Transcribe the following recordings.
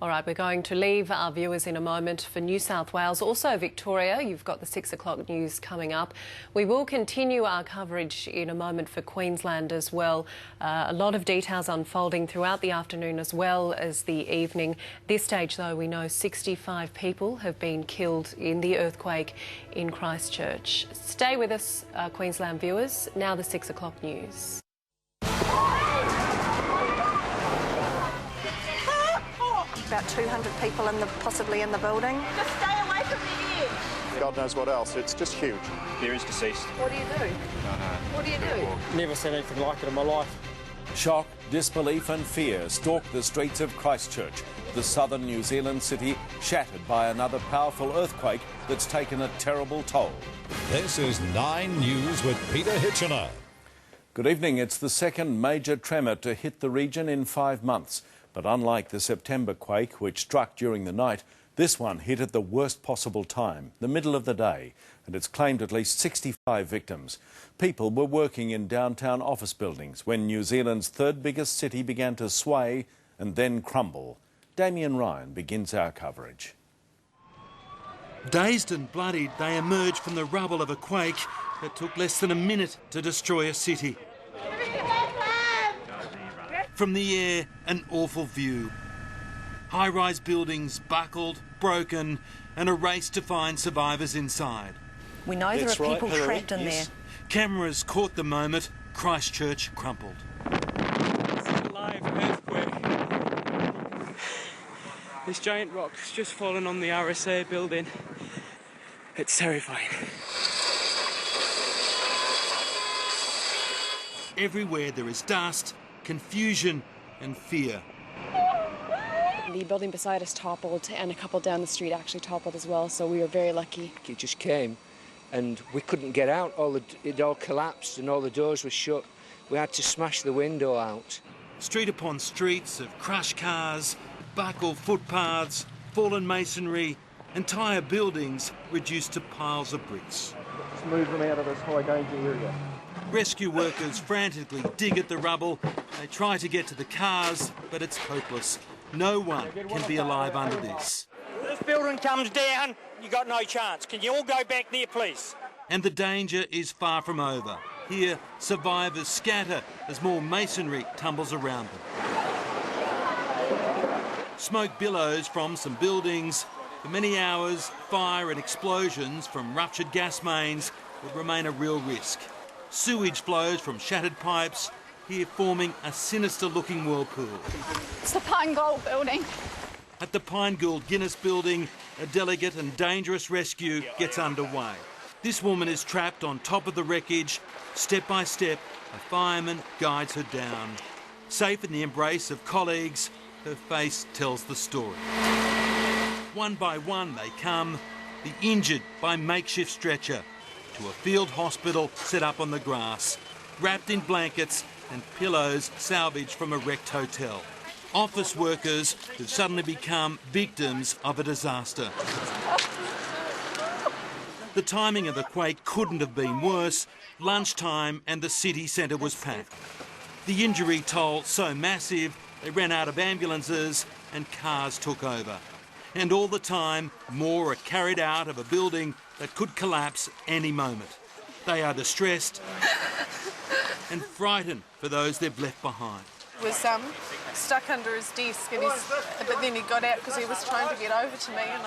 All right, we're going to leave our viewers in a moment for New South Wales. Also Victoria, you've got the 6 o'clock news coming up. We will continue our coverage in a moment for Queensland as well. A lot of details unfolding throughout the afternoon as well as the evening. At this stage, though, we know 65 people have been killed in the earthquake in Christchurch. Stay with us, Queensland viewers. Now the 6 o'clock news. About 200 people possibly in the building. Just stay away from the edge. God knows what else. It's just huge. There is deceased. What do you do? What do you do? Never seen anything like it in my life. Shock, disbelief and fear stalk the streets of Christchurch, the southern New Zealand city shattered by another powerful earthquake that's taken a terrible toll. This is 9 News with Peter Hitchener. Good evening. It's the second major tremor to hit the region in 5 months. But unlike the September quake, which struck during the night, this one hit at the worst possible time, the middle of the day, and it's claimed at least 65 victims. People were working in downtown office buildings when New Zealand's third biggest city began to sway and then crumble. Damien Ryan begins our coverage. Dazed and bloodied, they emerged from the rubble of a quake that took less than a minute to destroy a city. From the air, an awful view. High-rise buildings buckled, broken, and a race to find survivors inside. We know there are people trapped in there. Cameras caught the moment. Christchurch crumpled. This is a live earthquake. This giant rock's just fallen on the RSA building. It's terrifying. Everywhere there is dust, confusion and fear. The building beside us toppled and a couple down the street actually toppled as well, so we were very lucky. It just came and we couldn't get out. It all collapsed and all the doors were shut. We had to smash the window out. Street upon streets of crushed cars, buckled footpaths, fallen masonry, entire buildings reduced to piles of bricks. Just move them out of this high danger area. Rescue workers frantically dig at the rubble. They try to get to the cars, but it's hopeless. No one can be alive under this. This building comes down, you got no chance. Can you all go back there, please? And the danger is far from over. Here, survivors scatter as more masonry tumbles around them. Smoke billows from some buildings. For many hours, fire and explosions from ruptured gas mains would remain a real risk. Sewage flows from shattered pipes, here forming a sinister-looking whirlpool. It's the Pine Gold building. At the Pine Gold Guinness building, a delicate and dangerous rescue gets underway. This woman is trapped on top of the wreckage. Step by step, a fireman guides her down. Safe in the embrace of colleagues, her face tells the story. One by one they come, the injured by makeshift stretcher, to a field hospital set up on the grass, wrapped in blankets and pillows salvaged from a wrecked hotel. Office workers who've suddenly become victims of a disaster. The timing of the quake couldn't have been worse. Lunchtime and the city centre was packed. The injury toll so massive they ran out of ambulances and cars took over. And all the time, more are carried out of a building that could collapse any moment. They are distressed and frightened for those they've left behind. He was stuck under his desk, and but then he got out because he was trying to get over to me, and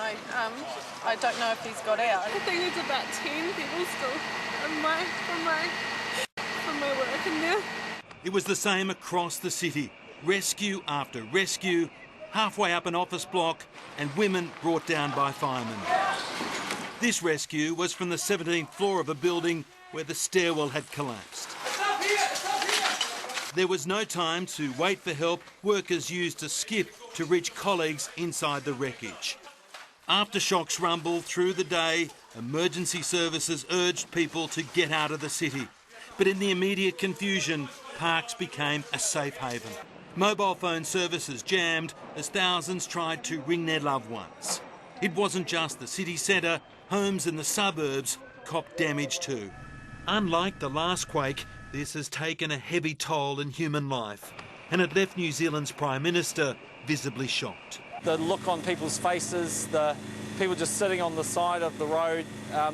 I don't know if he's got out. I think it's about 10 people still from my work in there. It was the same across the city. Rescue after rescue, halfway up an office block, and women brought down by firemen. This rescue was from the 17th floor of a building where the stairwell had collapsed. There was no time to wait for help. Workers used a skip to reach colleagues inside the wreckage. Aftershocks rumbled through the day. Emergency services urged people to get out of the city. But in the immediate confusion, parks became a safe haven. Mobile phone services jammed as thousands tried to ring their loved ones. It wasn't just the city centre. Homes in the suburbs copped damage too. Unlike the last quake, this has taken a heavy toll in human life, and it left New Zealand's Prime Minister visibly shocked. The look on people's faces, the people just sitting on the side of the road,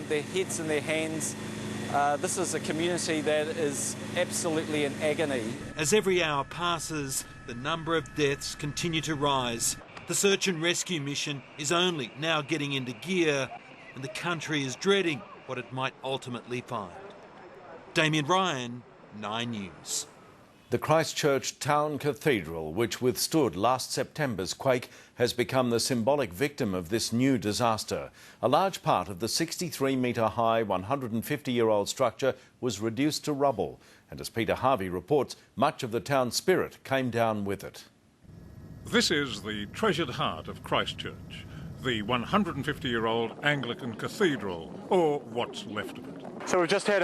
their heads in their hands. This is a community that is absolutely in agony. As every hour passes, the number of deaths continue to rise. The search and rescue mission is only now getting into gear, and the country is dreading what it might ultimately find. Damien Ryan, 9 News. The Christchurch town cathedral, which withstood last September's quake, has become the symbolic victim of this new disaster. A large part of the 63-metre-high, 150-year-old structure was reduced to rubble. And as Peter Harvey reports, much of the town spirit came down with it. This is the treasured heart of Christchurch, the 150-year-old Anglican cathedral, or what's left of it. So we've just had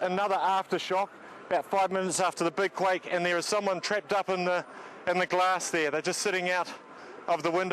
another aftershock. About 5 minutes after the big quake, and there is someone trapped up in the glass there. They're just sitting out of the window.